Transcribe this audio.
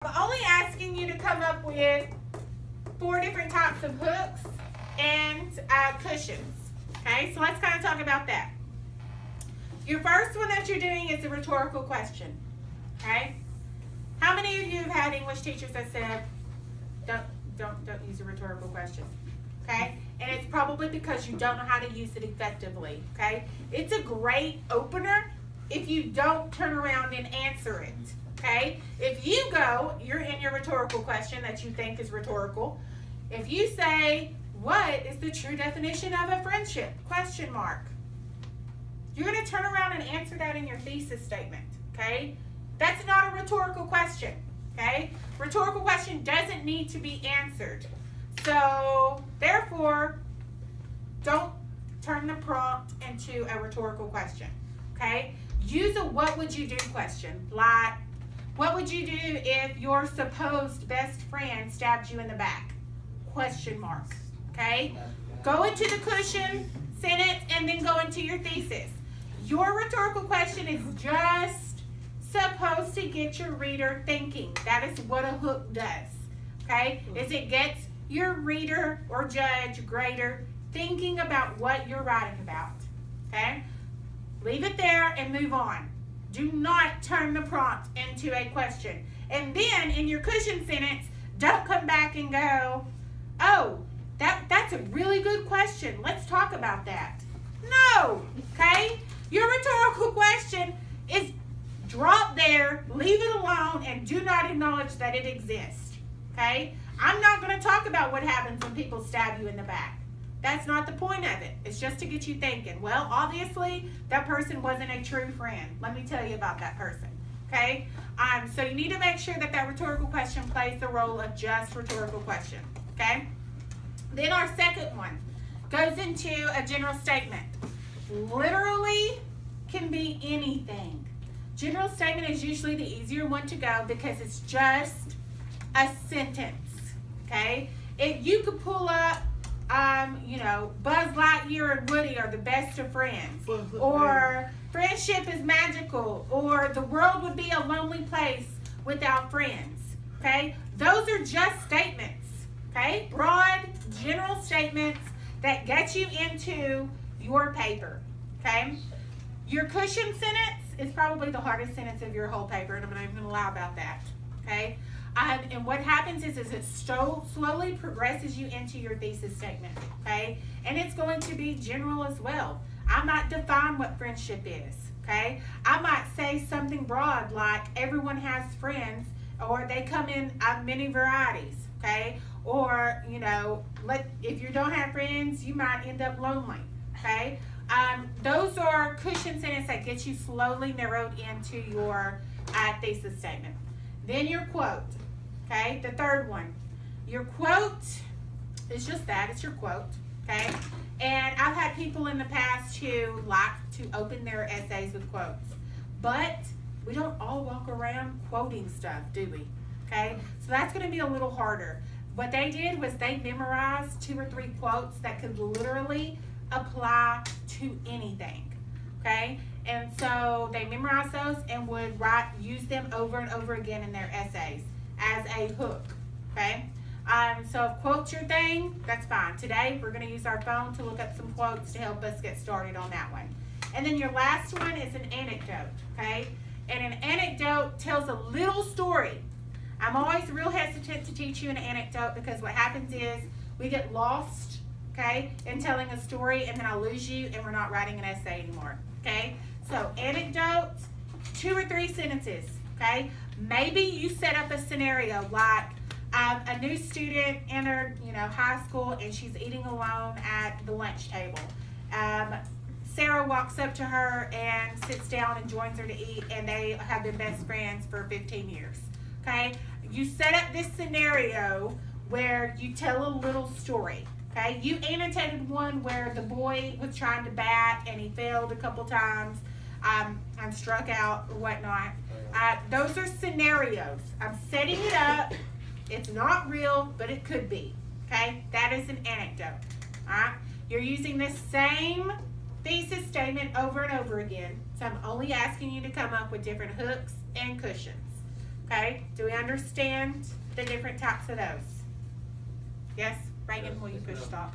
I'm only asking you to come up with 4 different types of hooks and cushions. Okay, so let's kind of talk about that. Your first one that you're doing is a rhetorical question. Okay, how many of you have had English teachers that said, don't use a rhetorical question? Okay, and it's probably because you don't know how to use it effectively. Okay, it's a great opener if you don't turn around and answer it. Okay, if you're in your rhetorical question that you think is rhetorical. If you say, what is the true definition of a friendship? Question mark. You're going to turn around and answer that in your thesis statement. Okay, that's not a rhetorical question. Okay, rhetorical question doesn't need to be answered. So, therefore, don't turn the prompt into a rhetorical question. Okay, use a what would you do question. Like, what would you do if your supposed best friend stabbed you in the back? Question mark. Okay? Go into the cushion sentence and then go into your thesis. Your rhetorical question is just supposed to get your reader thinking. That is what a hook does. Okay? Is it gets your reader or judge, grader, thinking about what you're writing about. Okay? Leave it there and move on. Do not turn the prompt into a question. And then in your cushion sentence, don't come back and go, oh, that's a really good question. Let's talk about that. No, okay? Your rhetorical question is drop there, leave it alone, and do not acknowledge that it exists, okay? I'm not going to talk about what happens when people stab you in the back. That's not the point of it. It's just to get you thinking. Well, obviously, that person wasn't a true friend. Let me tell you about that person. Okay? So you need to make sure that rhetorical question plays the role of just rhetorical question. Okay? Then our second one goes into a general statement. Literally can be anything. General statement is usually the easier one to go because it's just a sentence. Okay? If you could pull up Buzz Lightyear and Woody are the best of friends, or friendship is magical, or the world would be a lonely place without friends. Okay, those are just statements. Okay, broad, general statements that get you into your paper. Okay, your cushion sentence is probably the hardest sentence of your whole paper, and I'm not even going to lie about that. Okay. And what happens is it slowly progresses you into your thesis statement, okay? And it's going to be general as well. I might define what friendship is, okay? I might say something broad like everyone has friends, or they come in many varieties, okay? Or, if you don't have friends, you might end up lonely, okay? Those are cushion sentences that get you slowly narrowed into your thesis statement. Then your quote, okay? The third one. Your quote is just that. It's your quote, okay? And I've had people in the past who like to open their essays with quotes. But we don't all walk around quoting stuff, do we? Okay? So that's going to be a little harder. What they did was they memorized 2 or 3 quotes that could literally apply to anything, okay? And so they memorized those and would use them over and over again in their essays as a hook, okay? So if quotes your thing, that's fine. Today, we're going to use our phone to look up some quotes to help us get started on that one. And then your last one is an anecdote, okay? And an anecdote tells a little story. I'm always real hesitant to teach you an anecdote because what happens is we get lost, okay, in telling a story, and then I lose you and we're not writing an essay anymore, okay? So anecdote, 2 or 3 sentences, okay? Maybe you set up a scenario like a new student entered, high school, and she's eating alone at the lunch table. Sarah walks up to her and sits down and joins her to eat, and they have been best friends for 15 years, okay? You set up this scenario where you tell a little story. Okay, you annotated one where the boy was trying to bat and he failed a couple times. I'm struck out or whatnot. Those are scenarios. I'm setting it up. It's not real, but it could be. Okay, that is an anecdote. All right, you're using the same thesis statement over and over again. So I'm only asking you to come up with different hooks and cushions. Okay, do we understand the different types of those? Yes, Reagan, will you push stop?